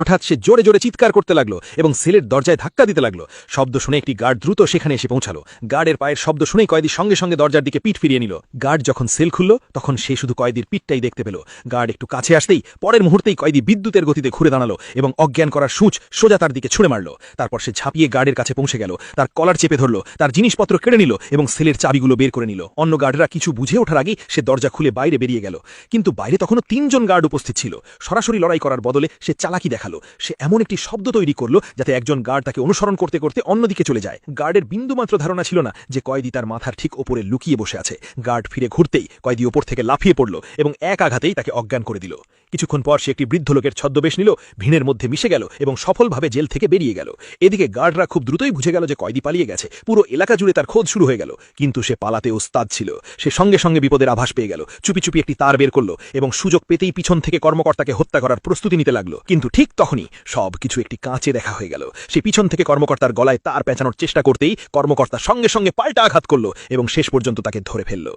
হঠাৎ সে জোরে জোরে চিৎকার করতে লাগলো এবং সেলের দরজায় ধাক্কা দিতে লাগলো। শব্দ শুনে একটি গার্ড দ্রুত সেখানে এসে পৌঁছালো। গার্ডের পায়ের শব্দ শুনেই কয়েদি সঙ্গে সঙ্গে দরজার দিকে পিঠ ফিরিয়ে নিল। গার্ড যখন সেল খুলল তখন সে শুধু কয়েদির পিঠটাই দেখতে পেল। গার্ড একটু কাছে আসতেই পরের মুহূর্তেই কয়েদি বিদ্যুতের গতিতে ঘুরে দাঁড়ালো এবং অজ্ঞান করার সূচ সোজা তার দিকে ছুঁড়ে মারল। তারপর সে ঝাঁপিয়ে গার্ডের কাছে পৌঁছে গেল, তার কলার চেপে ধরল, তার জিনিসপত্র কেড়ে নিল এবং সেলের চাবিগুলো বের করে নিল। অন্য গার্ডরা কিছু বুঝে ওঠার আগেই সে দরজা খুলে বাইরে বেরিয়ে গেল। কিন্তু বাইরে তখনও ৩ জন গার্ড উপস্থিত ছিল। সরাসরি লড়াই করার বদলে সে চালাকি দেখালো। সে এমন একটি শব্দ তৈরি করলো যাতে একজন গার্ড তাকে অনুসরণ করতে করতে অন্যদিকে চলে যায়। গার্ডের বিন্দুমাত্র ধারণা ছিল না যে কয়েদি তার মাথার ঠিক ওপরে লুকিয়ে বসে আছে। গার্ড ফিরে ঘুরতেই কয়েদি ওপর থেকে লাফিয়ে পড়ল এবং এক আঘাতেই তাকে অজ্ঞান করে দিল। কিছুক্ষণ পর সে একটি বৃদ্ধ লোকের ছদ্মবেশ নিল, ভিড়ের মধ্যে মিশে গেল এবং সফলভাবে জেল থেকে বেরিয়ে গেল। এদিকে গার্ডরা খুব দ্রুতই বুঝে গেল যে কয়েদি পালিয়ে গেছে। পুরো এলাকা জুড়ে তার খোঁজ শুরু হয়ে গেল, কিন্তু সে পালাতে ওস্তাদ ছিল। সে সঙ্গে সঙ্গে বিপদের আভাস পেয়ে গেল, চুপি চুপি একটি তার বের করল এবং সুযোগ পেতেই পিছন থেকে কর্মকর্তাকে হত্যা করার প্রস্তুতি নিতে লাগলো। কিন্তু ঠিক তখনই সবকিছু একটি কাঁচে দেখা হয়ে গেল। সে পিছন থেকে কর্মকর্তার গলায় তার পেঁচানোর চেষ্টা করতেই কর্মকর্তা সঙ্গে সঙ্গে পাল্টা আঘাত করল এবং শেষ পর্যন্ত তাকে ধরে ফেলল।